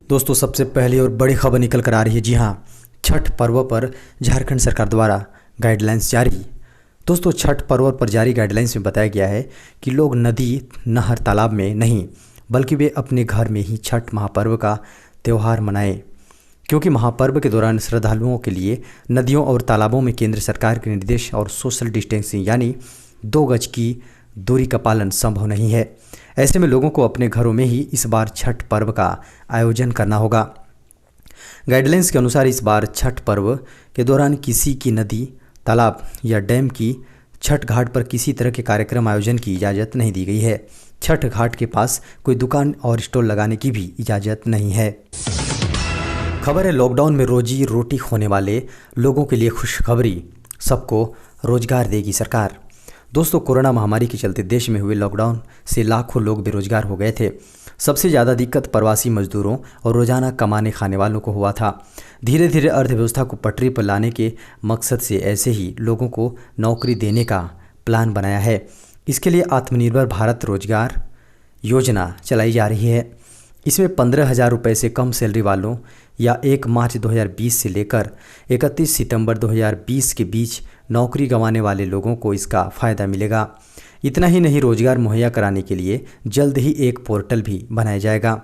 दोस्तों, सबसे पहली और बड़ी खबर निकल कर आ रही है। जी हाँ, छठ पर्व पर झारखंड सरकार द्वारा गाइडलाइंस जारी। दोस्तों, छठ पर्व पर जारी गाइडलाइंस में बताया गया है कि लोग नदी, नहर, तालाब में नहीं बल्कि वे अपने घर में ही छठ महापर्व का त्यौहार मनाएं, क्योंकि महापर्व के दौरान श्रद्धालुओं के लिए नदियों और तालाबों में केंद्र सरकार के निर्देश और सोशल डिस्टेंसिंग यानी 2 गज की दूरी का पालन संभव नहीं है। ऐसे में लोगों को अपने घरों में ही इस बार छठ पर्व का आयोजन करना होगा। गाइडलाइंस के अनुसार इस बार छठ पर्व के दौरान किसी की नदी, तालाब या डैम की छठ घाट पर किसी तरह के कार्यक्रम आयोजन की इजाज़त नहीं दी गई है। छठ घाट के पास कोई दुकान और स्टॉल लगाने की भी इजाज़त नहीं है। खबर है, लॉकडाउन में रोजी रोटी खोने वाले लोगों के लिए खुशखबरी, सबको रोजगार देगी सरकार। दोस्तों, कोरोना महामारी के चलते देश में हुए लॉकडाउन से लाखों लोग बेरोजगार हो गए थे। सबसे ज़्यादा दिक्कत प्रवासी मजदूरों और रोजाना कमाने खाने वालों को हुआ था। धीरे धीरे अर्थव्यवस्था को पटरी पर लाने के मकसद से ऐसे ही लोगों को नौकरी देने का प्लान बनाया है। इसके लिए आत्मनिर्भर भारत रोजगार योजना चलाई जा रही है। इसमें 15,000 रुपये से कम सैलरी वालों या 1 मार्च 2020 से लेकर 31 सितंबर 2020 के बीच नौकरी गंवाने वाले लोगों को इसका फ़ायदा मिलेगा। इतना ही नहीं, रोजगार मुहैया कराने के लिए जल्द ही एक पोर्टल भी बनाया जाएगा।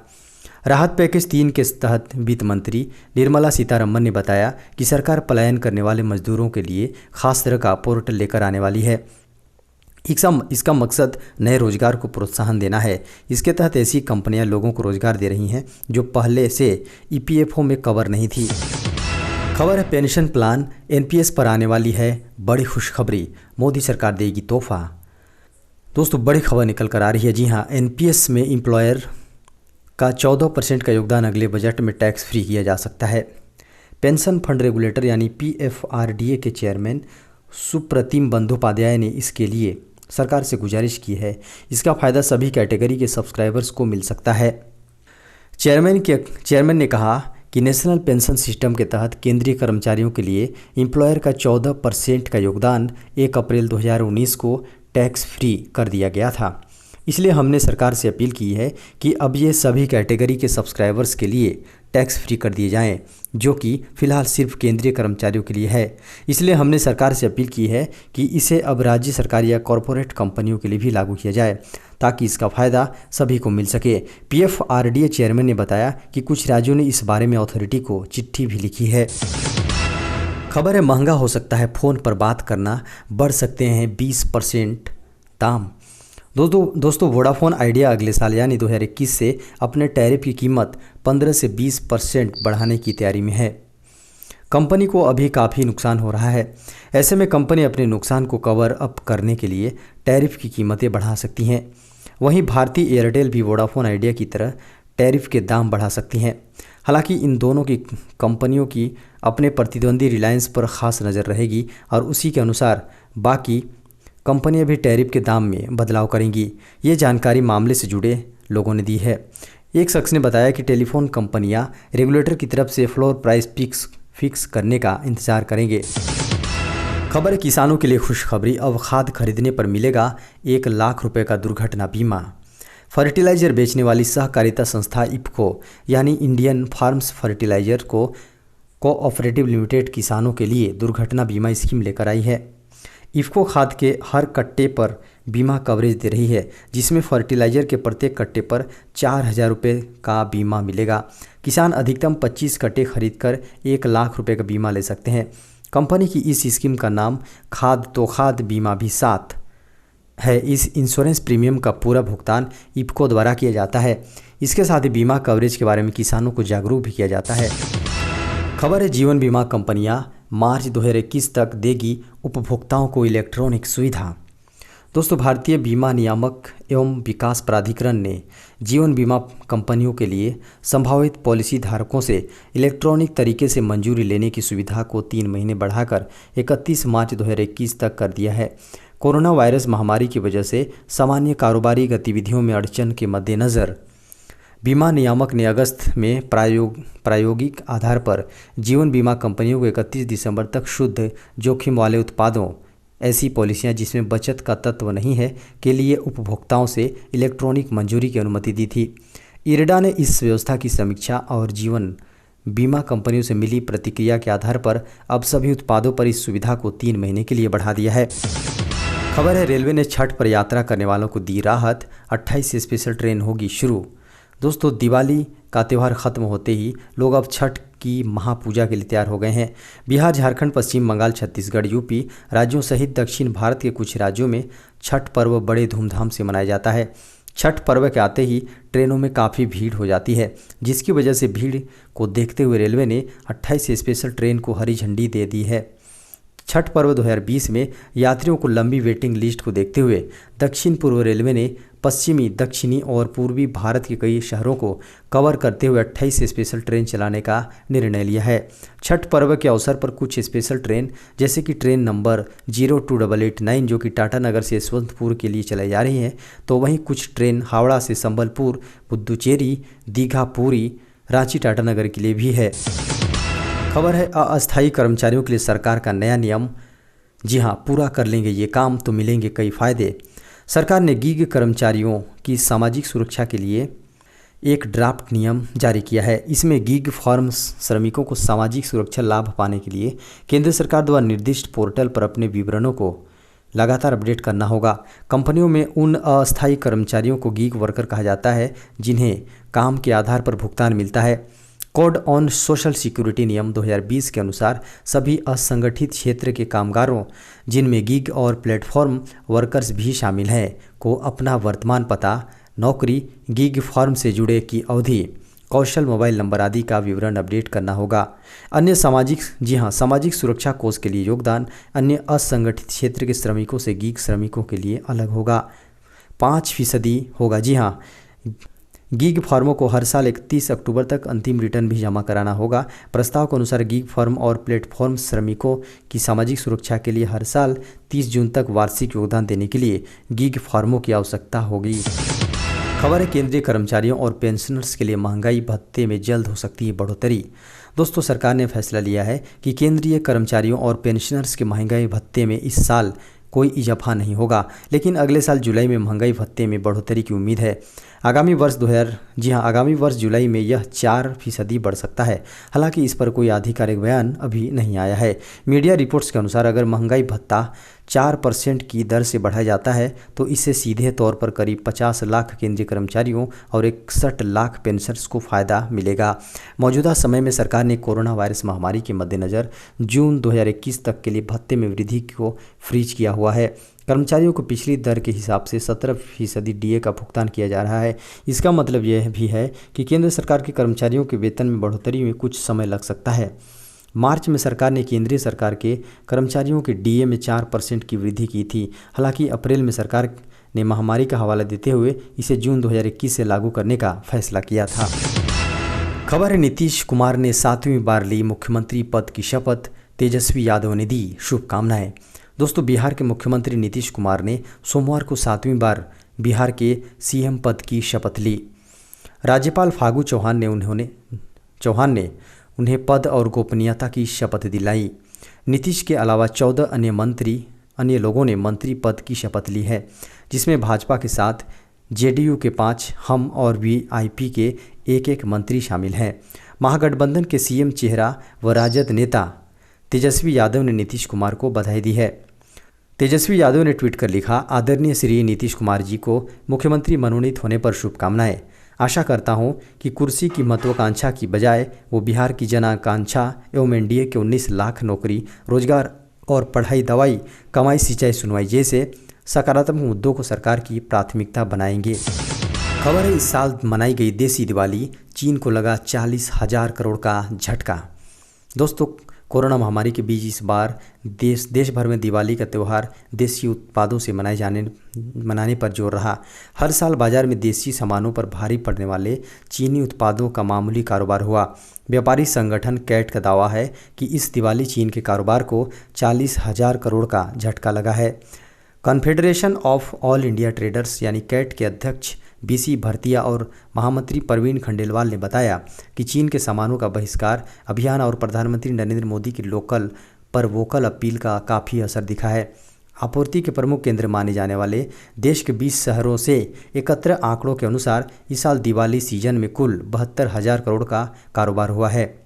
राहत पैकेज 3 के तहत वित्त मंत्री निर्मला सीतारमण ने बताया कि सरकार पलायन करने वाले मजदूरों के लिए खास तरह का पोर्टल लेकर आने वाली है। इसका मकसद नए रोजगार को प्रोत्साहन देना है। इसके तहत ऐसी कंपनियां लोगों को रोजगार दे रही हैं जो पहले से ईपीएफओ में कवर नहीं थी। खबर है, पेंशन प्लान एनपीएस पर आने वाली है बड़ी खुशखबरी, मोदी सरकार देगी तोहफा। दोस्तों, बड़ी खबर निकल कर आ रही है। जी हाँ, एनपीएस में एम्प्लॉयर का 14% का योगदान अगले बजट में टैक्स फ्री किया जा सकता है। पेंशन फंड रेगुलेटर यानी पीएफआरडीए के चेयरमैन सुप्रतिम बंदोपाध्याय ने इसके लिए सरकार से गुजारिश की है। इसका फ़ायदा सभी कैटेगरी के सब्सक्राइबर्स को मिल सकता है। चेयरमैन ने कहा कि नेशनल पेंशन सिस्टम के तहत केंद्रीय कर्मचारियों के लिए एम्प्लॉयर का 14% का योगदान 1 अप्रैल 2019 को टैक्स फ्री कर दिया गया था। इसलिए हमने सरकार से अपील की है कि अब ये सभी कैटेगरी के सब्सक्राइबर्स के लिए टैक्स फ्री कर दिए जाएं, जो कि फ़िलहाल सिर्फ केंद्रीय कर्मचारियों के लिए है। इसलिए हमने सरकार से अपील की है कि इसे अब राज्य सरकार या कॉरपोरेट कंपनियों के लिए भी लागू किया जाए, ताकि इसका फ़ायदा सभी को मिल सके। पीएफआरडीए चेयरमैन ने बताया कि कुछ राज्यों ने इस बारे में अथॉरिटी को चिट्ठी भी लिखी है। खबर है, महंगा हो सकता है फ़ोन पर बात करना, बढ़ सकते हैं 20% दाम। दोस्तों, वोडाफोन आइडिया अगले साल यानी 2021 से अपने टैरिफ की कीमत 15 से 20% बढ़ाने की तैयारी में है। कंपनी को अभी काफ़ी नुकसान हो रहा है। ऐसे में कंपनी अपने नुकसान को कवर अप करने के लिए टैरिफ की कीमतें बढ़ा सकती हैं। वहीं भारतीय एयरटेल भी वोडाफोन आइडिया की तरह टैरिफ के दाम बढ़ा सकती हैं। हालांकि इन दोनों की कंपनियों की अपने प्रतिद्वंदी रिलायंस पर ख़ास नज़र रहेगी और उसी के अनुसार बाकी कंपनियां भी टैरिफ के दाम में बदलाव करेंगी। ये जानकारी मामले से जुड़े लोगों ने दी है। एक शख्स ने बताया कि टेलीफोन कंपनियां रेगुलेटर की तरफ से फ्लोर प्राइस फिक्स करने का इंतजार करेंगे। खबर है, किसानों के लिए खुशखबरी, अब खाद खरीदने पर मिलेगा 1 लाख रुपए का दुर्घटना बीमा। फर्टिलाइजर बेचने वाली सहकारिता संस्था इफ्को यानी Indian farms fertiliser cooperative limited किसानों के लिए दुर्घटना बीमा स्कीम लेकर आई है। इफ्को खाद के हर कट्टे पर बीमा कवरेज दे रही है, जिसमें फर्टिलाइजर के प्रत्येक कट्टे पर 4,000 रुपये का बीमा मिलेगा। किसान अधिकतम 25 कट्टे खरीदकर 1 लाख रुपये का बीमा ले सकते हैं। कंपनी की इस स्कीम का नाम खाद तो खाद बीमा भी साथ है। इस इंश्योरेंस प्रीमियम का पूरा भुगतान इफ्को द्वारा किया जाता है। इसके साथ ही बीमा कवरेज के बारे में किसानों को जागरूक भी किया जाता है। खबर है, जीवन बीमा कंपनियां मार्च 2021 तक देगी उपभोक्ताओं को इलेक्ट्रॉनिक सुविधा। दोस्तों, भारतीय बीमा नियामक एवं विकास प्राधिकरण ने जीवन बीमा कंपनियों के लिए संभावित पॉलिसी धारकों से इलेक्ट्रॉनिक तरीके से मंजूरी लेने की सुविधा को 3 महीने बढ़ाकर 31 मार्च 2021 तक कर दिया है। कोरोना वायरस महामारी की वजह से सामान्य कारोबारी गतिविधियों में अड़चन के मद्देनज़र बीमा नियामक ने अगस्त में प्रायोगिक आधार पर जीवन बीमा कंपनियों को 31 दिसंबर तक शुद्ध जोखिम वाले उत्पादों, ऐसी पॉलिसियां जिसमें बचत का तत्व नहीं है, के लिए उपभोक्ताओं से इलेक्ट्रॉनिक मंजूरी की अनुमति दी थी। इरडा ने इस व्यवस्था की समीक्षा और जीवन बीमा कंपनियों से मिली प्रतिक्रिया के आधार पर अब सभी उत्पादों पर इस सुविधा को 3 महीने के लिए बढ़ा दिया है। खबर है रेलवे ने छठ पर यात्रा करने वालों को दी राहत, 28 से स्पेशल ट्रेन होगी शुरू। दोस्तों, दिवाली का त्यौहार खत्म होते ही लोग अब छठ की महापूजा के लिए तैयार हो गए हैं। बिहार, झारखंड, पश्चिम बंगाल, छत्तीसगढ़, यूपी राज्यों सहित दक्षिण भारत के कुछ राज्यों में छठ पर्व बड़े धूमधाम से मनाया जाता है। छठ पर्व के आते ही ट्रेनों में काफ़ी भीड़ हो जाती है, जिसकी वजह से भीड़ को देखते हुए रेलवे ने 28 स्पेशल ट्रेन को हरी झंडी दे दी है। छठ पर्व 2020 में यात्रियों को लंबी वेटिंग लिस्ट को देखते हुए दक्षिण पूर्व रेलवे ने पश्चिमी, दक्षिणी और पूर्वी भारत के कई शहरों को कवर करते हुए 28 स्पेशल ट्रेन चलाने का निर्णय लिया है। छठ पर्व के अवसर पर कुछ स्पेशल ट्रेन जैसे कि ट्रेन नंबर 02889 जो कि टाटानगर से यशवंतपुर के लिए चलाई जा रही हैं, तो वहीं कुछ ट्रेन हावड़ा से संबलपुर, पुदुचेरी, दीघा, पुरी, रांची, टाटानगर के लिए भी है। खबर है अस्थायी कर्मचारियों के लिए सरकार का नया नियम। जी हाँ, पूरा कर लेंगे ये काम तो मिलेंगे कई फ़ायदे। सरकार ने गीग कर्मचारियों की सामाजिक सुरक्षा के लिए एक ड्राफ्ट नियम जारी किया है। इसमें गीग फॉर्म श्रमिकों को सामाजिक सुरक्षा लाभ पाने के लिए केंद्र सरकार द्वारा निर्दिष्ट पोर्टल पर अपने विवरणों को लगातार अपडेट करना होगा। कंपनियों में उन अस्थायी कर्मचारियों को गीग वर्कर कहा जाता है जिन्हें काम के आधार पर भुगतान मिलता है। कोड ऑन सोशल सिक्योरिटी नियम 2020 के अनुसार सभी असंगठित क्षेत्र के कामगारों, जिनमें गीग और प्लेटफॉर्म वर्कर्स भी शामिल हैं, को अपना वर्तमान पता, नौकरी, गीग फॉर्म से जुड़े की अवधि, कौशल, मोबाइल नंबर आदि का विवरण अपडेट करना होगा। अन्य सामाजिक सुरक्षा कोष के लिए योगदान अन्य असंगठित क्षेत्र के श्रमिकों से गीग श्रमिकों के लिए अलग होगा, 5% होगा। जी हाँ, गीग फॉर्मों को हर साल 31 अक्टूबर तक अंतिम रिटर्न भी जमा कराना होगा। प्रस्ताव के अनुसार गीग फॉर्म और प्लेटफॉर्म श्रमिकों की सामाजिक सुरक्षा के लिए हर साल 30 जून तक वार्षिक योगदान देने के लिए गीग फॉर्मों की आवश्यकता होगी। खबर है केंद्रीय कर्मचारियों और पेंशनर्स के लिए महंगाई भत्ते में जल्द हो सकती है बढ़ोतरी। दोस्तों, सरकार ने फैसला लिया है कि केंद्रीय कर्मचारियों और पेंशनर्स के महंगाई भत्ते में इस साल कोई इजाफा नहीं होगा, लेकिन अगले साल जुलाई में महंगाई भत्ते में बढ़ोतरी की उम्मीद है। आगामी वर्ष जुलाई में यह 4% बढ़ सकता है। हालांकि इस पर कोई आधिकारिक बयान अभी नहीं आया है। मीडिया रिपोर्ट्स के अनुसार अगर महंगाई भत्ता 4% की दर से बढ़ाया जाता है तो इससे सीधे तौर पर करीब 50 लाख केंद्रीय कर्मचारियों और 61 लाख पेंशनर्स को फ़ायदा मिलेगा। मौजूदा समय में सरकार ने कोरोना वायरस महामारी के मद्देनज़र जून 2021 तक के लिए भत्ते में वृद्धि को फ्रीज किया हुआ है। कर्मचारियों को पिछली दर के हिसाब से 17% डीए का भुगतान किया जा रहा है। इसका मतलब यह भी है कि केंद्र सरकार के कर्मचारियों के वेतन में बढ़ोतरी में कुछ समय लग सकता है। मार्च में सरकार ने केंद्रीय सरकार के कर्मचारियों के डीए में 4% की वृद्धि की थी। हालांकि अप्रैल में सरकार ने महामारी का हवाला देते हुए इसे जून 2021 से लागू करने का फैसला किया था। खबर है नीतीश कुमार ने 7वीं बार ली मुख्यमंत्री पद की शपथ, तेजस्वी यादव ने दी शुभकामनाएं। दोस्तों, बिहार के मुख्यमंत्री नीतीश कुमार ने सोमवार को 7वीं बार बिहार के सीएम पद की शपथ ली। राज्यपाल फागू चौहान ने उन्हें पद और गोपनीयता की शपथ दिलाई। नीतीश के अलावा 14 अन्य लोगों ने मंत्री पद की शपथ ली है, जिसमें भाजपा के साथ जेडीयू के 5, हम और वीआईपी के एक मंत्री शामिल हैं। महागठबंधन के सीएम चेहरा व राजद नेता तेजस्वी यादव ने नीतीश कुमार को बधाई दी है। तेजस्वी यादव ने ट्वीट कर लिखा, आदरणीय श्री नीतीश कुमार जी को मुख्यमंत्री मनोनीत होने पर शुभकामनाएं। आशा करता हूं कि कुर्सी की महत्वाकांक्षा की बजाय वो बिहार की जन आकांक्षा एवं एनडीए के 19 लाख नौकरी, रोजगार और पढ़ाई, दवाई, कमाई, सिंचाई, सुनवाई जैसे सकारात्मक मुद्दों को सरकार की प्राथमिकता बनाएंगे। खबर है इस साल मनाई गई देसी दिवाली, चीन को लगा 40,000 करोड़ का झटका। दोस्तों, कोरोना महामारी के बीच इस बार देश भर में दिवाली का त्यौहार देसी उत्पादों से मनाने पर जोर रहा। हर साल बाजार में देसी सामानों पर भारी पड़ने वाले चीनी उत्पादों का मामूली कारोबार हुआ। व्यापारी संगठन कैट का दावा है कि इस दिवाली चीन के कारोबार को 40,000 करोड़ का झटका लगा है। Confederation of all India traders यानी कैट के अध्यक्ष बीसी भरतिया और महामंत्री परवीन खंडेलवाल ने बताया कि चीन के सामानों का बहिष्कार अभियान और प्रधानमंत्री नरेंद्र मोदी की लोकल पर वोकल अपील का काफ़ी असर दिखा है। आपूर्ति के प्रमुख केंद्र माने जाने वाले देश के 20 शहरों से एकत्र आंकड़ों के अनुसार इस साल दिवाली सीजन में कुल 72,000 करोड़ का कारोबार हुआ है।